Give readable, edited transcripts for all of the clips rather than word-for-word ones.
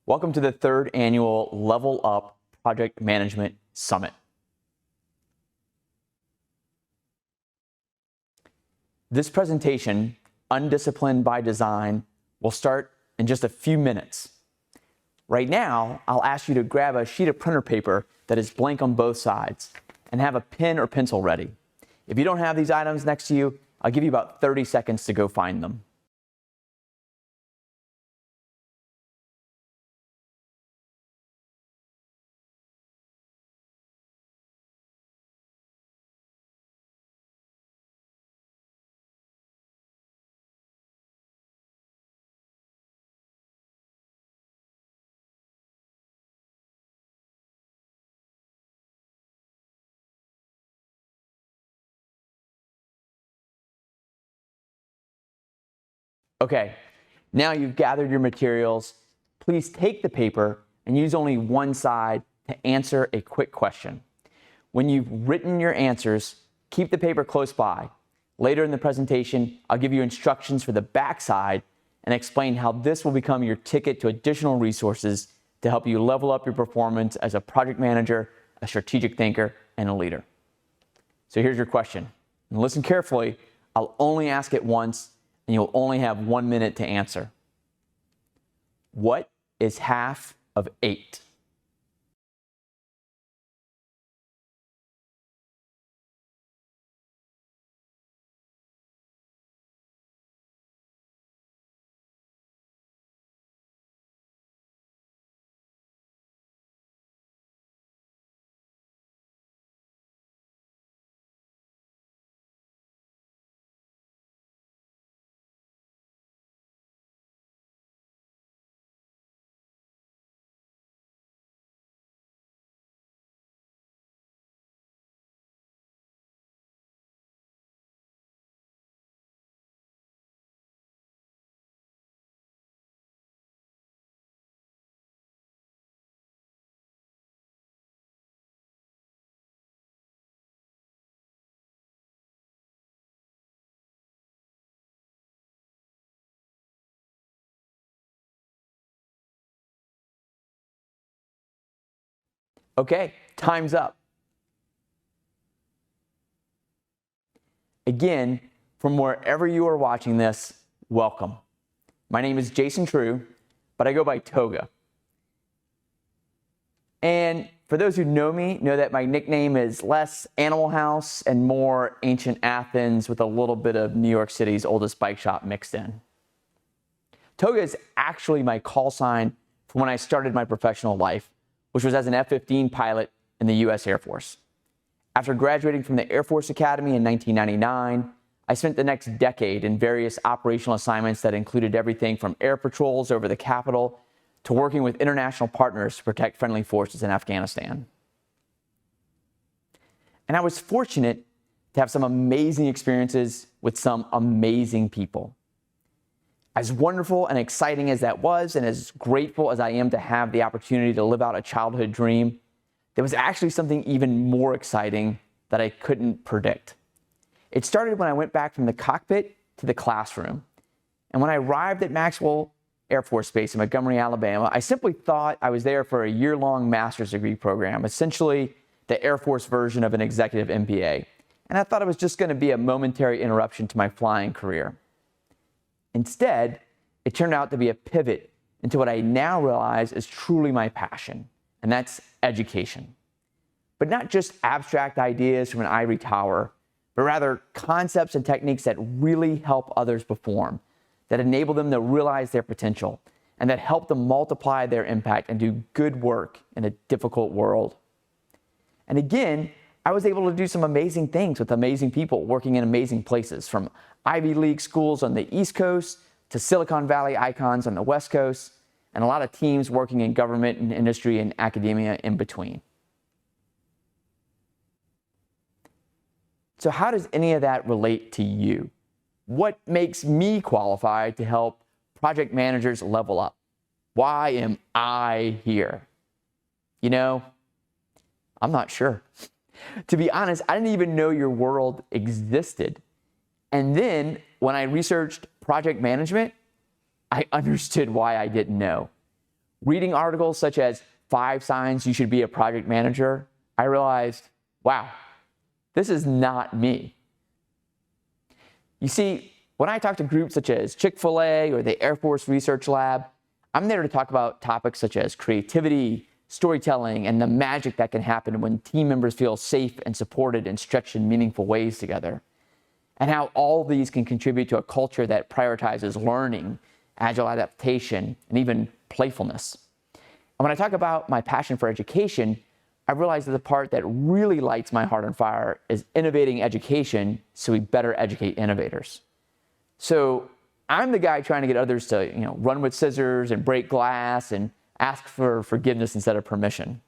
Welcome to the third annual Level Up Project Management Summit. This presentation, Undisciplined by Design, will start in just a few minutes. Right now, I'll ask you to grab a sheet of printer paper that is blank on both sides and have a pen or pencil ready. If you don't have these items next to you, I'll give you about 30 seconds to go find them. Okay, now you've gathered your materials. Please take the paper and use only one side to answer a quick question. When you've written your answers, keep the paper close by. Later in the presentation, I'll give you instructions for the back side and explain how this will become your ticket to additional resources to help you level up your performance as a project manager, a strategic thinker, and a leader. So here's your question. And listen carefully. I'll only ask it once, and you'll only have 1 minute to answer. What is half of 8? Okay, time's up. Again, from wherever you are watching this, welcome. My name is Jason True, but I go by Toga. And for those who know me, know that my nickname is less Animal House and more Ancient Athens with a little bit of New York City's oldest bike shop mixed in. Toga is actually my call sign for when I started my professional life, which was as an F-15 pilot in the U.S. Air Force. After graduating from the Air Force Academy in 1999, I spent the next decade in various operational assignments that included everything from air patrols over the Capitol to working with international partners to protect friendly forces in Afghanistan. And I was fortunate to have some amazing experiences with some amazing people. As wonderful and exciting as that was, and as grateful as I am to have the opportunity to live out a childhood dream, there was actually something even more exciting that I couldn't predict. It started when I went back from the cockpit to the classroom. And when I arrived at Maxwell Air Force Base in Montgomery, Alabama, I simply thought I was there for a year-long master's degree program, essentially the Air Force version of an executive MBA. And I thought it was just going to be a momentary interruption to my flying career. Instead, it turned out to be a pivot into what I now realize is truly my passion, and that's education. But not just abstract ideas from an ivory tower, but rather concepts and techniques that really help others perform, that enable them to realize their potential, and that help them multiply their impact and do good work in a difficult world. And again, I was able to do some amazing things with amazing people working in amazing places, from Ivy League schools on the East Coast to Silicon Valley icons on the West Coast, and a lot of teams working in government and industry and academia in between. So how does any of that relate to you? What makes me qualified to help project managers level up? Why am I here? You know, I'm not sure. To be honest, I didn't even know your world existed. And then when I researched project management, I understood why I didn't know. Reading articles such as 5 Signs You Should Be a Project Manager, I realized, wow, this is not me. You see, when I talk to groups such as Chick-fil-A or the Air Force Research Lab, I'm there to talk about topics such as creativity, storytelling, and the magic that can happen when team members feel safe and supported and stretched in meaningful ways together, and how all these can contribute to a culture that prioritizes learning, agile adaptation, and even playfulness. And when I talk about my passion for education, I realize that the part that really lights my heart on fire is innovating education so we better educate innovators. So I'm the guy trying to get others to, run with scissors and break glass and ask for forgiveness instead of permission.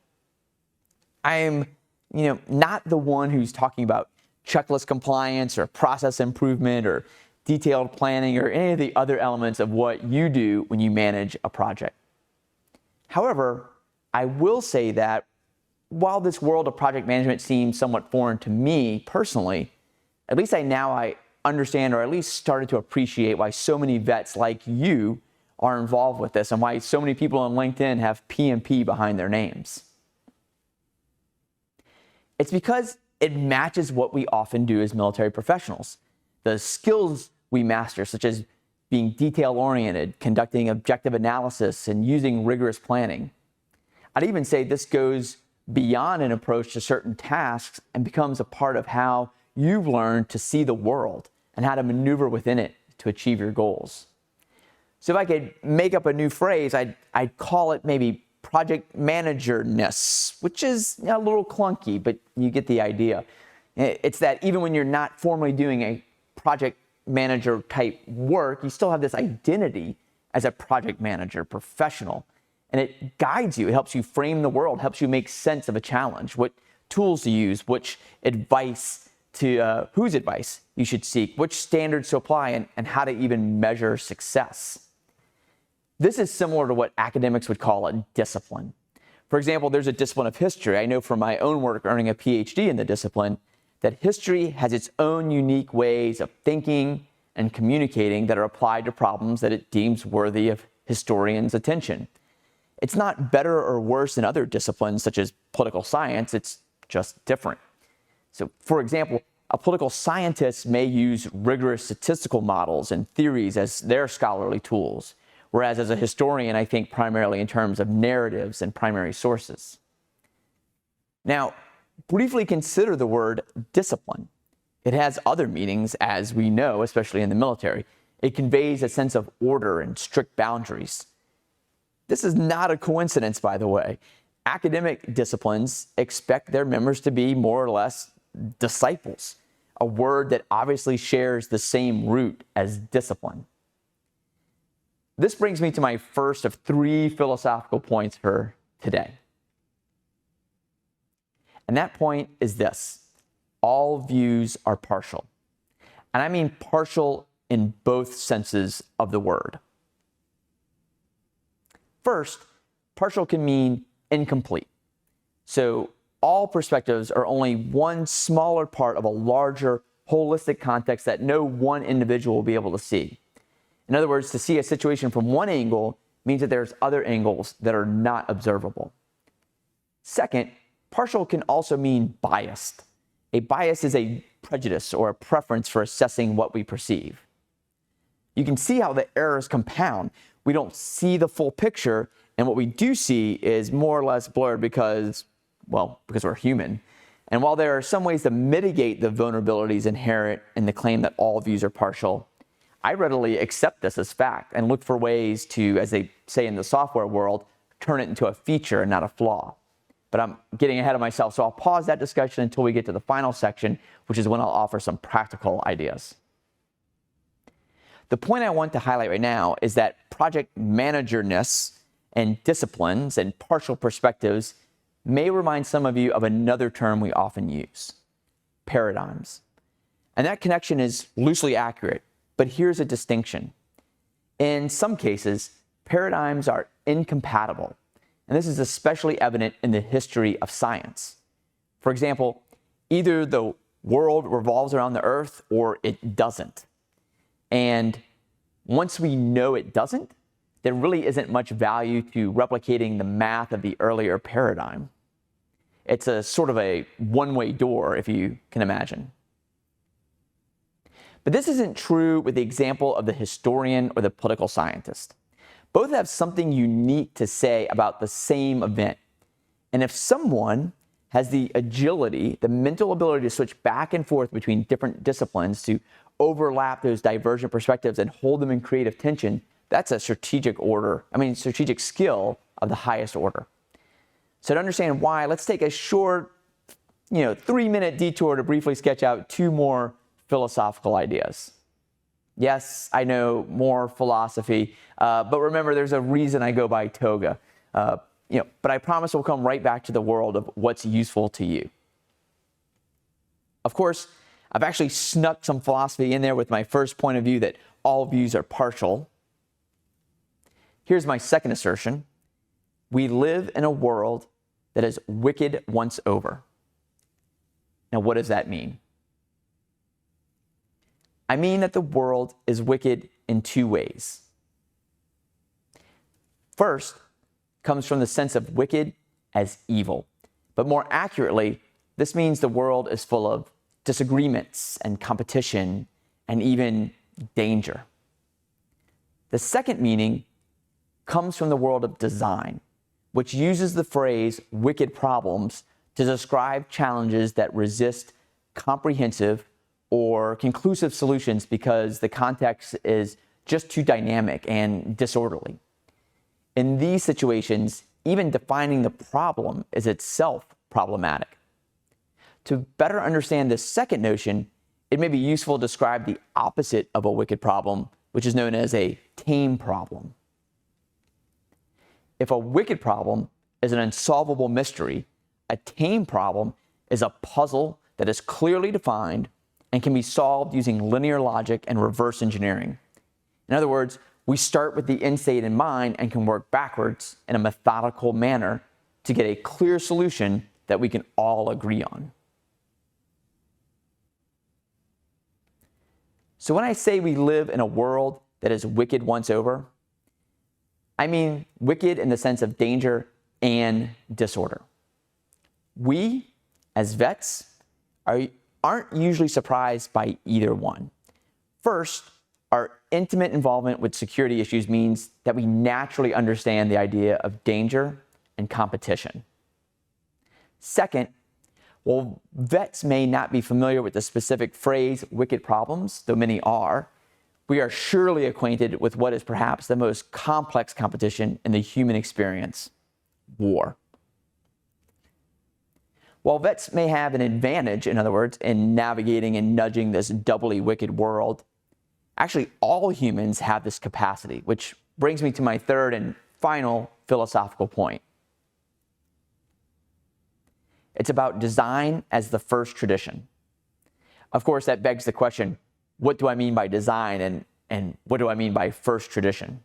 I'm, not the one who's talking about checklist compliance or process improvement or detailed planning or any of the other elements of what you do when you manage a project. However, I will say that while this world of project management seems somewhat foreign to me personally, at least I understand, or at least started to appreciate, why so many vets like you are involved with this and why so many people on LinkedIn have PMP behind their names. It's because it matches what we often do as military professionals. The skills we master, such as being detail-oriented, conducting objective analysis, and using rigorous planning. I'd even say this goes beyond an approach to certain tasks and becomes a part of how you've learned to see the world and how to maneuver within it to achieve your goals. So if I could make up a new phrase, I'd call it maybe project manager-ness, which is a little clunky, but you get the idea. It's that even when you're not formally doing a project manager type work, you still have this identity as a project manager professional. And it guides you, it helps you frame the world, helps you make sense of a challenge, what tools to use, which advice to, whose advice you should seek, which standards to apply, and how to even measure success. This is similar to what academics would call a discipline. For example, there's a discipline of history. I know from my own work earning a PhD in the discipline that history has its own unique ways of thinking and communicating that are applied to problems that it deems worthy of historians' attention. It's not better or worse than other disciplines such as political science, it's just different. So, for example, a political scientist may use rigorous statistical models and theories as their scholarly tools, whereas as a historian, I think primarily in terms of narratives and primary sources. Now, briefly consider the word discipline. It has other meanings, as we know, especially in the military. It conveys a sense of order and strict boundaries. This is not a coincidence, by the way. Academic disciplines expect their members to be more or less disciples, a word that obviously shares the same root as discipline. This brings me to my first of 3 philosophical points for today. And that point is this: all views are partial. And I mean partial in both senses of the word. First, partial can mean incomplete. So all perspectives are only one smaller part of a larger, holistic context that no one individual will be able to see. In other words, to see a situation from one angle means that there's other angles that are not observable. Second, partial can also mean biased. A bias is a prejudice or a preference for assessing what we perceive. You can see how the errors compound. We don't see the full picture, and what we do see is more or less blurred because we're human. And while there are some ways to mitigate the vulnerabilities inherent in the claim that all views are partial, I readily accept this as fact and look for ways to, as they say in the software world, turn it into a feature and not a flaw. But I'm getting ahead of myself, so I'll pause that discussion until we get to the final section, which is when I'll offer some practical ideas. The point I want to highlight right now is that project manager-ness and disciplines and partial perspectives may remind some of you of another term we often use: paradigms. And that connection is loosely accurate, but here's a distinction. In some cases, paradigms are incompatible, and this is especially evident in the history of science. For example, either the world revolves around the Earth or it doesn't. And once we know it doesn't, there really isn't much value to replicating the math of the earlier paradigm. It's a sort of a one-way door, if you can imagine. But this isn't true with the example of the historian or the political scientist. Both have something unique to say about the same event. And if someone has the agility, the mental ability to switch back and forth between different disciplines to overlap those divergent perspectives and hold them in creative tension, that's a strategic skill of the highest order. So to understand why, let's take a short, 3-minute detour to briefly sketch out two more philosophical ideas. Yes, I know, more philosophy, but remember, there's a reason I go by toga. But I promise we'll come right back to the world of what's useful to you. Of course, I've actually snuck some philosophy in there with my first point of view that all views are partial. Here's my second assertion. We live in a world that is wicked once over. Now, what does that mean? I mean that the world is wicked in two ways. First, comes from the sense of wicked as evil. But more accurately, this means the world is full of disagreements and competition and even danger. The second meaning comes from the world of design, which uses the phrase wicked problems to describe challenges that resist comprehensive or conclusive solutions because the context is just too dynamic and disorderly. In these situations, even defining the problem is itself problematic. To better understand this second notion, it may be useful to describe the opposite of a wicked problem, which is known as a tame problem. If a wicked problem is an unsolvable mystery, a tame problem is a puzzle that is clearly defined and can be solved using linear logic and reverse engineering. In other words, we start with the end state in mind and can work backwards in a methodical manner to get a clear solution that we can all agree on. So when I say we live in a world that is wicked once over, I mean wicked in the sense of danger and disorder. We, as vets, aren't usually surprised by either one. First, our intimate involvement with security issues means that we naturally understand the idea of danger and competition. Second, while vets may not be familiar with the specific phrase wicked problems, though many are, we are surely acquainted with what is perhaps the most complex competition in the human experience: war. While vets may have an advantage, in other words, in navigating and nudging this doubly wicked world, actually all humans have this capacity, which brings me to my third and final philosophical point. It's about design as the first tradition. Of course, that begs the question, what do I mean by design and what do I mean by first tradition?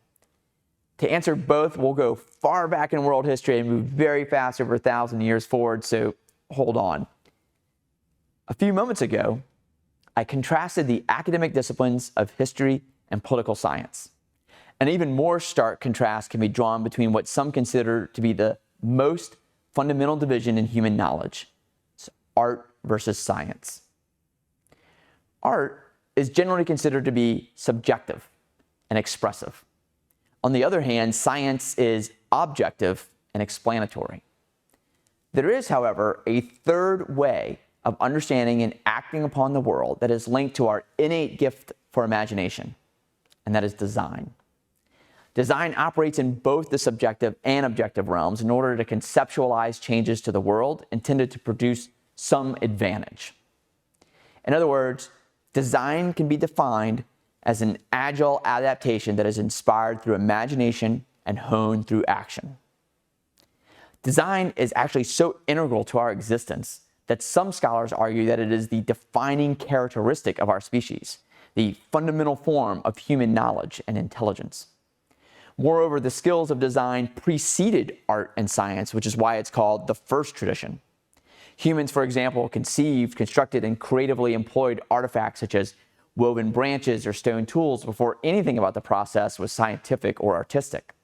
To answer both, we'll go far back in world history and move very fast over 1,000 years forward, so hold on. A few moments ago, I contrasted the academic disciplines of history and political science. An even more stark contrast can be drawn between what some consider to be the most fundamental division in human knowledge: it's art versus science. Art is generally considered to be subjective and expressive. On the other hand, science is objective and explanatory. There is, however, a third way of understanding and acting upon the world that is linked to our innate gift for imagination, and that is design. Design operates in both the subjective and objective realms in order to conceptualize changes to the world intended to produce some advantage. In other words, design can be defined as an agile adaptation that is inspired through imagination and honed through action. Design is actually so integral to our existence that some scholars argue that it is the defining characteristic of our species, the fundamental form of human knowledge and intelligence. Moreover, the skills of design preceded art and science, which is why it's called the first tradition. Humans, for example, conceived, constructed, and creatively employed artifacts such as woven branches or stone tools before anything about the process was scientific or artistic.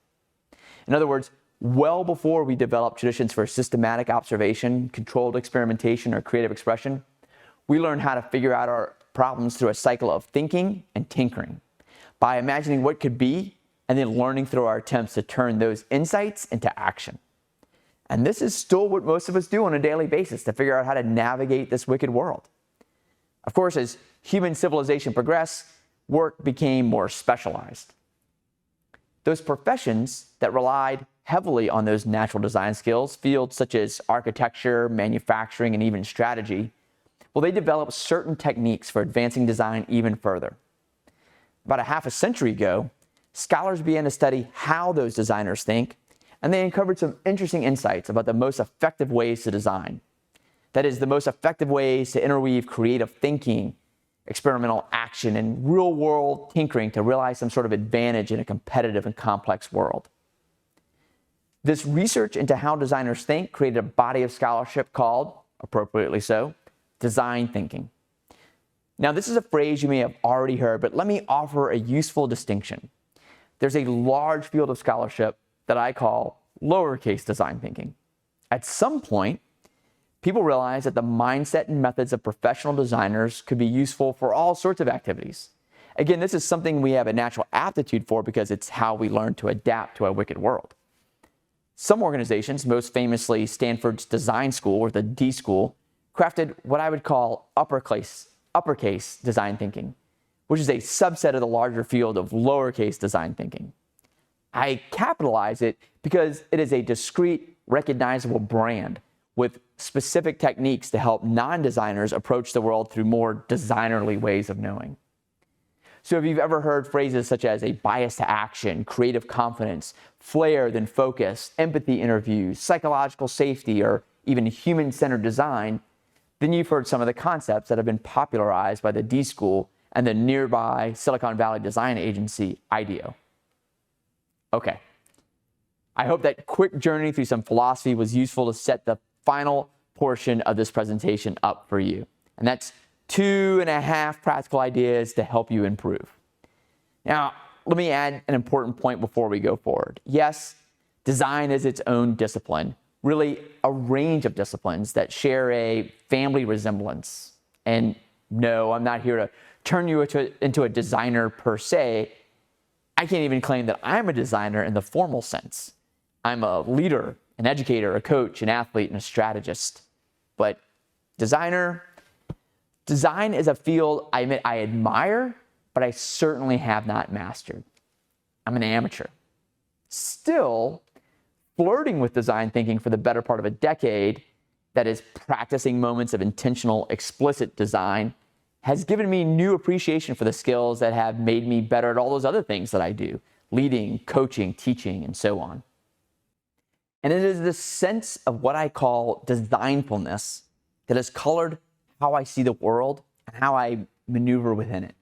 In other words, well before we developed traditions for systematic observation, controlled experimentation, or creative expression, we learned how to figure out our problems through a cycle of thinking and tinkering, by imagining what could be and then learning through our attempts to turn those insights into action. And this is still what most of us do on a daily basis to figure out how to navigate this wicked world. Of course, as human civilization progressed, work became more specialized. Those professions that relied heavily on those natural design skills, fields such as architecture, manufacturing, and even strategy, well, they developed certain techniques for advancing design even further. About a half a century ago, scholars began to study how those designers think, and they uncovered some interesting insights about the most effective ways to design. That is, the most effective ways to interweave creative thinking, experimental action, and real-world tinkering to realize some sort of advantage in a competitive and complex world. This research into how designers think created a body of scholarship called, appropriately so, design thinking. Now, this is a phrase you may have already heard, but let me offer a useful distinction. There's a large field of scholarship that I call lowercase design thinking. At some point, people realized that the mindset and methods of professional designers could be useful for all sorts of activities. Again, this is something we have a natural aptitude for because it's how we learn to adapt to a wicked world. Some organizations, most famously Stanford's design school, or the D School, crafted what I would call uppercase design thinking, which is a subset of the larger field of lowercase design thinking. I capitalize it because it is a discrete, recognizable brand with specific techniques to help non-designers approach the world through more designerly ways of knowing. So if you've ever heard phrases such as a bias to action, creative confidence, flair then focus, empathy interviews, psychological safety, or even human-centered design, then you've heard some of the concepts that have been popularized by the D School and the nearby Silicon Valley design agency, IDEO. Okay, I hope that quick journey through some philosophy was useful to set the final portion of this presentation up for you. And that's 2.5 practical ideas to help you improve. Now, let me add an important point before we go forward. Yes, design is its own discipline, really a range of disciplines that share a family resemblance. And no, I'm not here to turn you into a designer per se. I can't even claim that I'm a designer in the formal sense. I'm a leader, an educator, a coach, an athlete, and a strategist. But design is a field I admit I admire, but I certainly have not mastered. I'm an amateur. Still, flirting with design thinking for the better part of a decade, that is practicing moments of intentional, explicit design, has given me new appreciation for the skills that have made me better at all those other things that I do, leading, coaching, teaching, and so on. And it is this sense of what I call designfulness that has colored how I see the world and how I maneuver within it.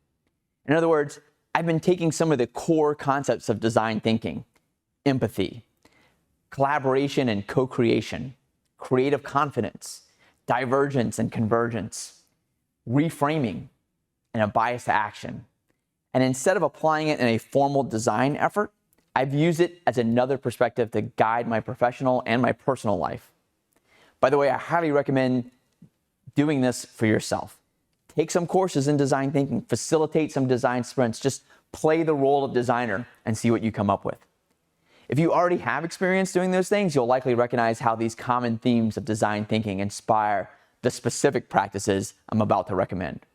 In other words, I've been taking some of the core concepts of design thinking: empathy, collaboration and co-creation, creative confidence, divergence and convergence, reframing, and a bias to action. And instead of applying it in a formal design effort, I've used it as another perspective to guide my professional and my personal life. By the way, I highly recommend doing this for yourself. Take some courses in design thinking, facilitate some design sprints, just play the role of designer and see what you come up with. If you already have experience doing those things, you'll likely recognize how these common themes of design thinking inspire the specific practices I'm about to recommend.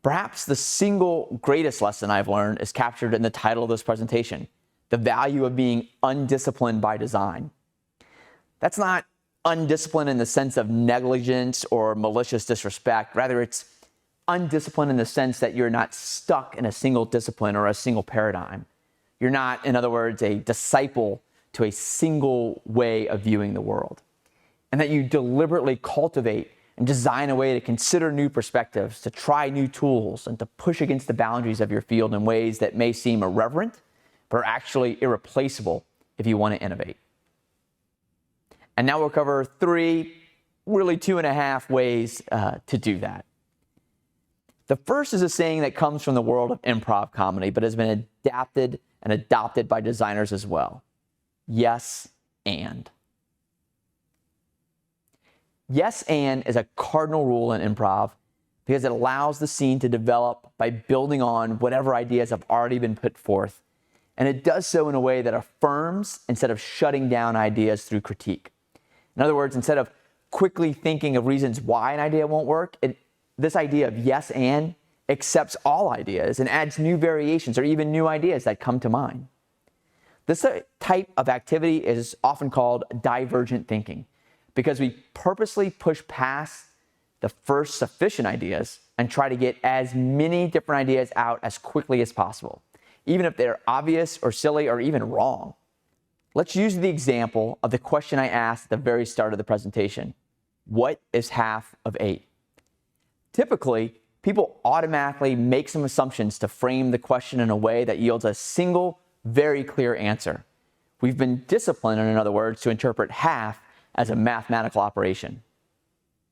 Perhaps the single greatest lesson I've learned is captured in the title of this presentation: the value of being undisciplined by design. That's not undisciplined in the sense of negligence or malicious disrespect. Rather, it's undisciplined in the sense that you're not stuck in a single discipline or a single paradigm. You're not, in other words, a disciple to a single way of viewing the world. And that you deliberately cultivate and design a way to consider new perspectives, to try new tools, and to push against the boundaries of your field in ways that may seem irreverent, but are actually irreplaceable if you want to innovate. And now we'll cover 3, really 2.5 ways to do that. The first is a saying that comes from the world of improv comedy, but has been adapted and adopted by designers as well. Yes, and. Yes, and is a cardinal rule in improv because it allows the scene to develop by building on whatever ideas have already been put forth. And it does so in a way that affirms instead of shutting down ideas through critique. In other words, instead of quickly thinking of reasons why an idea won't work, this idea of yes and accepts all ideas and adds new variations or even new ideas that come to mind. This type of activity is often called divergent thinking because we purposely push past the first sufficient ideas and try to get as many different ideas out as quickly as possible, even if they're obvious or silly or even wrong. Let's use the example of the question I asked at the very start of the presentation. What is half of 8? Typically, people automatically make some assumptions to frame the question in a way that yields a single, very clear answer. We've been disciplined, in other words, to interpret half as a mathematical operation.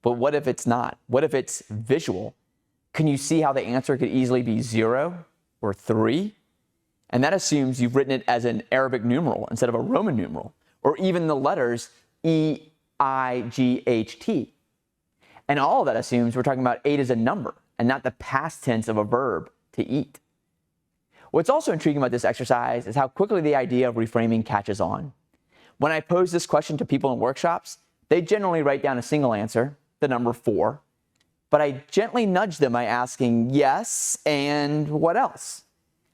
But what if it's not? What if it's visual? Can you see how the answer could easily be 0 or 3? And that assumes you've written it as an Arabic numeral instead of a Roman numeral, or even the letters E, I, G, H, T. And all of that assumes we're talking about 8 as a number and not the past tense of a verb, to eat. What's also intriguing about this exercise is how quickly the idea of reframing catches on. When I pose this question to people in workshops, they generally write down a single answer, the number 4, but I gently nudge them by asking, yes, and what else?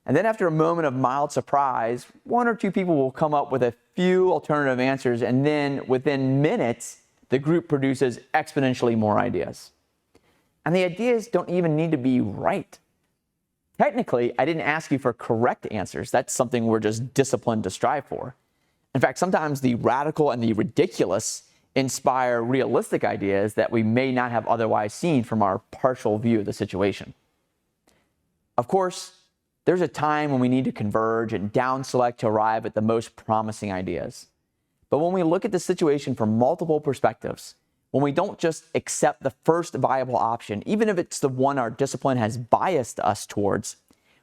And then after a moment of mild surprise, 1 or 2 people will come up with a few alternative answers, and then within minutes, the group produces exponentially more ideas. And the ideas don't even need to be right. Technically, I didn't ask you for correct answers. That's something we're just disciplined to strive for. In fact, sometimes the radical and the ridiculous inspire realistic ideas that we may not have otherwise seen from our partial view of the situation. Of course, there's a time when we need to converge and down select to arrive at the most promising ideas. But when we look at the situation from multiple perspectives, when we don't just accept the first viable option, even if it's the one our discipline has biased us towards,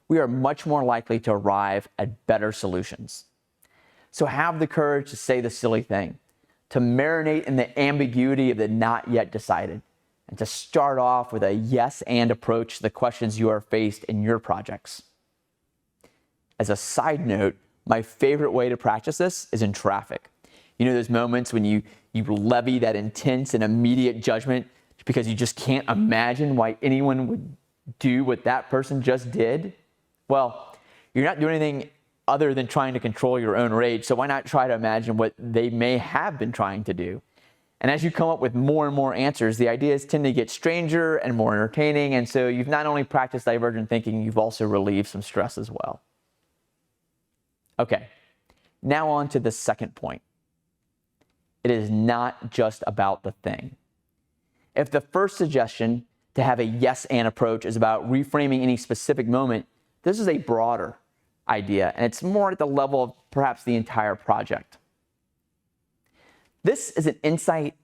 we are much more likely to arrive at better solutions. So have the courage to say the silly thing, to marinate in the ambiguity of the not yet decided, and to start off with a yes and approach to the questions you are faced in your projects. As a side note, my favorite way to practice this is in traffic. You know those moments when you levy that intense and immediate judgment because you just can't imagine why anyone would do what that person just did? Well, you're not doing anything other than trying to control your own rage, so why not try to imagine what they may have been trying to do? And as you come up with more and more answers, the ideas tend to get stranger and more entertaining, and so you've not only practiced divergent thinking, you've also relieved some stress as well. Okay, now on to the second point. It is not just about the thing. If the first suggestion to have a yes and approach is about reframing any specific moment, this is a broader idea, and it's more at the level of perhaps the entire project. This is an insight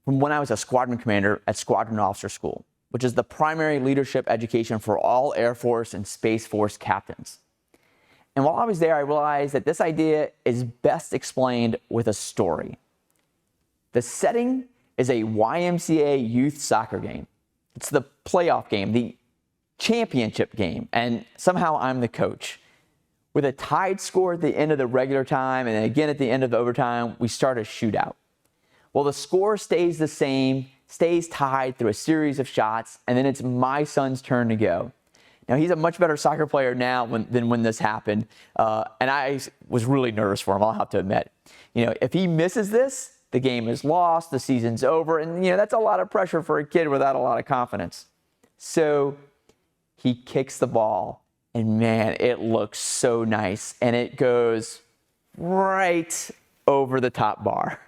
from when I was a squadron commander at Squadron Officer School, which is the primary leadership education for all Air Force and Space Force captains. And while I was there, I realized that this idea is best explained with a story. The setting is a YMCA youth soccer game. It's the playoff game, the championship game, and somehow I'm the coach. With a tied score at the end of the regular time and then again at the end of the overtime, we start a shootout. Well, the score stays the same, stays tied through a series of shots, and then it's my son's turn to go. Now, he's a much better soccer player now than when this happened, and I was really nervous for him, I'll have to admit. You know, if he misses this, the game is lost, the season's over, and that's a lot of pressure for a kid without a lot of confidence. So he kicks the ball, and man, it looks so nice, and it goes right over the top bar.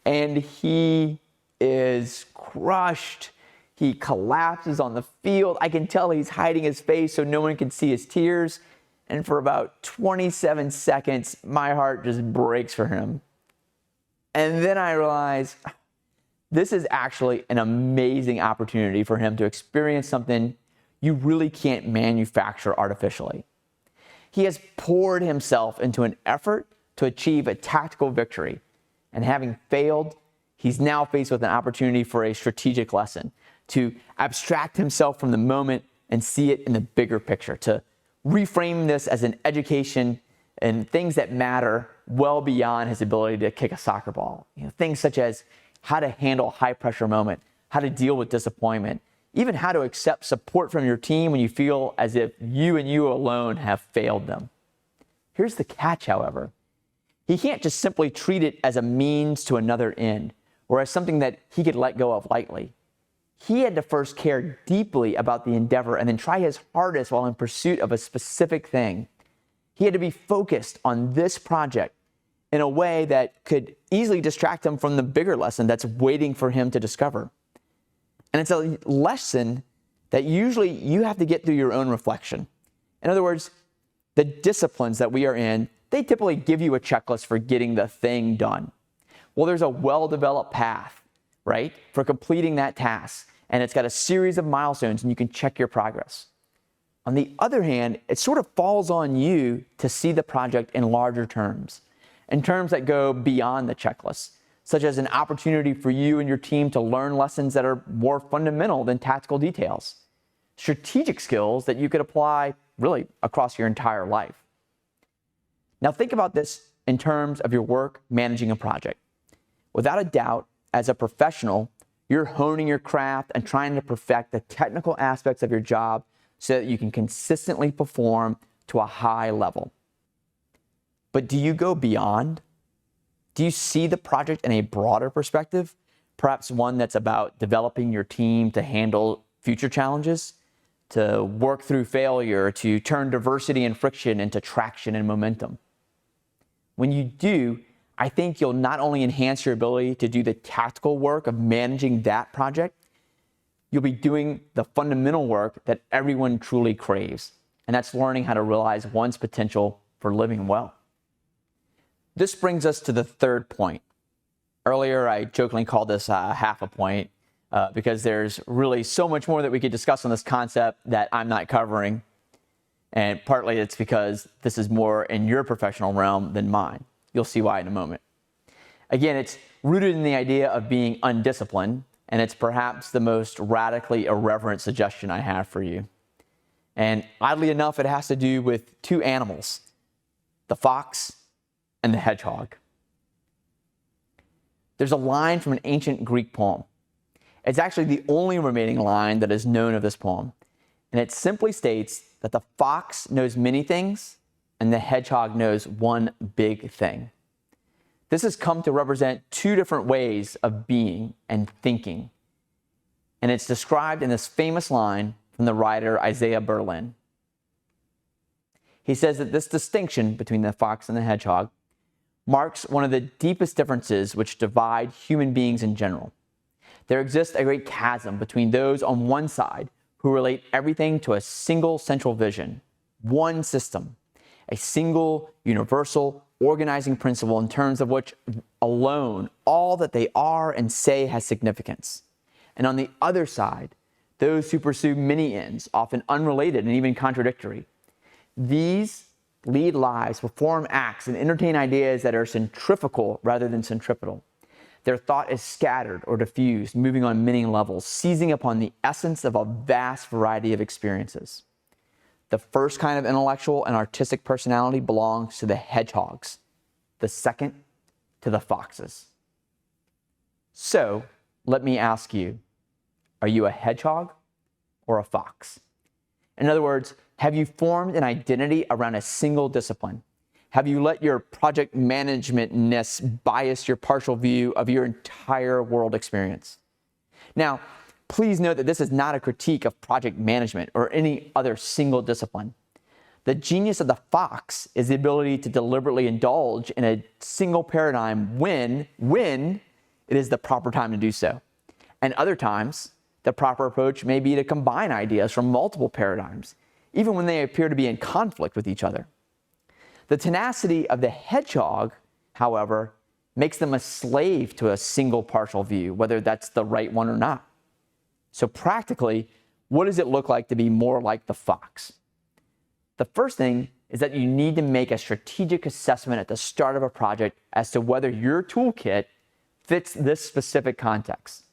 And he is crushed. He collapses on the field. I can tell he's hiding his face so no one can see his tears. And for about 27 seconds, my heart just breaks for him. And then I realize this is actually an amazing opportunity for him to experience something you really can't manufacture artificially. He has poured himself into an effort to achieve a tactical victory, and having failed, he's now faced with an opportunity for a strategic lesson, to abstract himself from the moment and see it in the bigger picture, to reframe this as an education and things that matter well beyond his ability to kick a soccer ball. Things such as how to handle a high-pressure moment, how to deal with disappointment, even how to accept support from your team when you feel as if you and you alone have failed them. Here's the catch, however. He can't just simply treat it as a means to another end, or as something that he could let go of lightly. He had to first care deeply about the endeavor and then try his hardest while in pursuit of a specific thing. He had to be focused on this project in a way that could easily distract him from the bigger lesson that's waiting for him to discover. And it's a lesson that usually you have to get through your own reflection. In other words, the disciplines that we are in, they typically give you a checklist for getting the thing done. Well, there's a well-developed path, right, for completing that task. And it's got a series of milestones, and you can check your progress. On the other hand, it sort of falls on you to see the project in larger terms, in terms that go beyond the checklist, such as an opportunity for you and your team to learn lessons that are more fundamental than tactical details, strategic skills that you could apply really across your entire life. Now think about this in terms of your work managing a project. Without a doubt, as a professional, you're honing your craft and trying to perfect the technical aspects of your job so that you can consistently perform to a high level. But do you go beyond? Do you see the project in a broader perspective? Perhaps one that's about developing your team to handle future challenges, to work through failure, to turn diversity and friction into traction and momentum. When you do, I think you'll not only enhance your ability to do the tactical work of managing that project, you'll be doing the fundamental work that everyone truly craves, and that's learning how to realize one's potential for living well. This brings us to the third point. Earlier, I jokingly called this half a point because there's really so much more that we could discuss on this concept that I'm not covering, and partly it's because this is more in your professional realm than mine. You'll see why in a moment. Again, it's rooted in the idea of being undisciplined, and it's perhaps the most radically irreverent suggestion I have for you. And oddly enough, it has to do with two animals, the fox and the hedgehog. There's a line from an ancient Greek poem. It's actually the only remaining line that is known of this poem. And it simply states that the fox knows many things and the hedgehog knows one big thing. This has come to represent two different ways of being and thinking. And it's described in this famous line from the writer Isaiah Berlin. He says that this distinction between the fox and the hedgehog marks one of the deepest differences which divide human beings in general. There exists a great chasm between those on one side who relate everything to a single central vision, one system, a single, universal, organizing principle in terms of which alone all that they are and say has significance. And on the other side, those who pursue many ends, often unrelated and even contradictory. These lead lives, perform acts, and entertain ideas that are centrifugal rather than centripetal. Their thought is scattered or diffused, moving on many levels, seizing upon the essence of a vast variety of experiences. The first kind of intellectual and artistic personality belongs to the hedgehogs, the second to the foxes. So, let me ask you, are you a hedgehog or a fox? In other words, have you formed an identity around a single discipline? Have you let your project management-ness bias your partial view of your entire world experience? Now, please note that this is not a critique of project management or any other single discipline. The genius of the fox is the ability to deliberately indulge in a single paradigm when it is the proper time to do so. And other times, the proper approach may be to combine ideas from multiple paradigms, even when they appear to be in conflict with each other. The tenacity of the hedgehog, however, makes them a slave to a single partial view, whether that's the right one or not. So practically, What does it look like to be more like the fox? The first thing is that you need to make a strategic assessment at the start of a project as to whether your toolkit fits this specific context.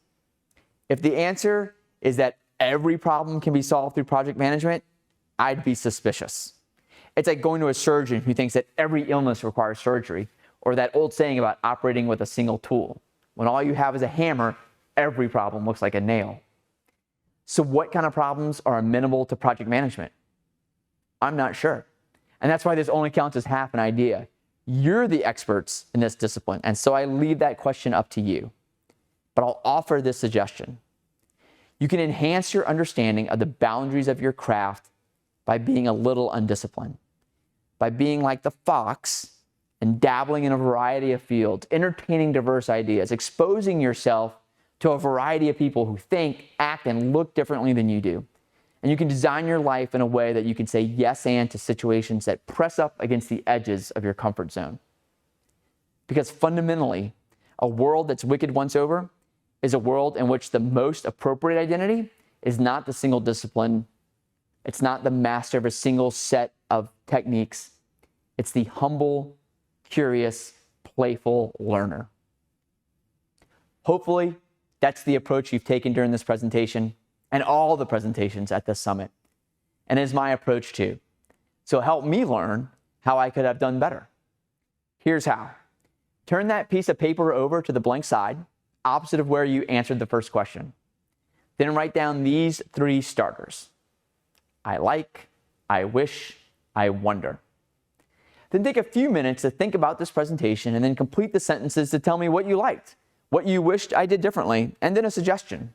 If the answer is that every problem can be solved through project management, I'd be suspicious. It's like going to a surgeon who thinks that every illness requires surgery, or that old saying about operating with a single tool. When all you have is a hammer, every problem looks like a nail. So what kind of problems are amenable to project management? I'm not sure. And that's why this only counts as half an idea. You're the experts in this discipline, and so I leave that question up to you. But I'll offer this suggestion. You can enhance your understanding of the boundaries of your craft by being a little undisciplined, by being like the fox and dabbling in a variety of fields, entertaining diverse ideas, exposing yourself to a variety of people who think, act, and look differently than you do. And you can design your life in a way that you can say yes and to situations that press up against the edges of your comfort zone. Because fundamentally, a world that's wicked once over is a world in which the most appropriate identity is not the single discipline. It's not the master of a single set of techniques. It's the humble, curious, playful learner. Hopefully, that's the approach you've taken during this presentation and all the presentations at this summit, and is my approach too. So help me learn how I could have done better. Here's how. Turn that piece of paper over to the blank side, opposite of where you answered the first question. Then write down these 3 starters. I like, I wish, I wonder. Then take a few minutes to think about this presentation and then complete the sentences to tell me what you liked, what you wished I did differently, and then a suggestion.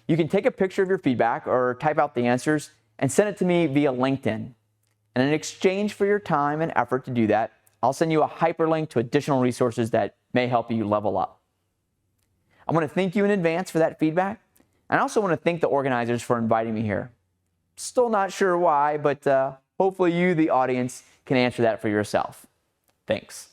You can take a picture of your feedback or type out the answers and send it to me via LinkedIn. And in exchange for your time and effort to do that, I'll send you a hyperlink to additional resources that may help you level up. I want to thank you in advance for that feedback. And I also want to thank the organizers for inviting me here. Still not sure why, but hopefully you, the audience, can answer that for yourself. Thanks.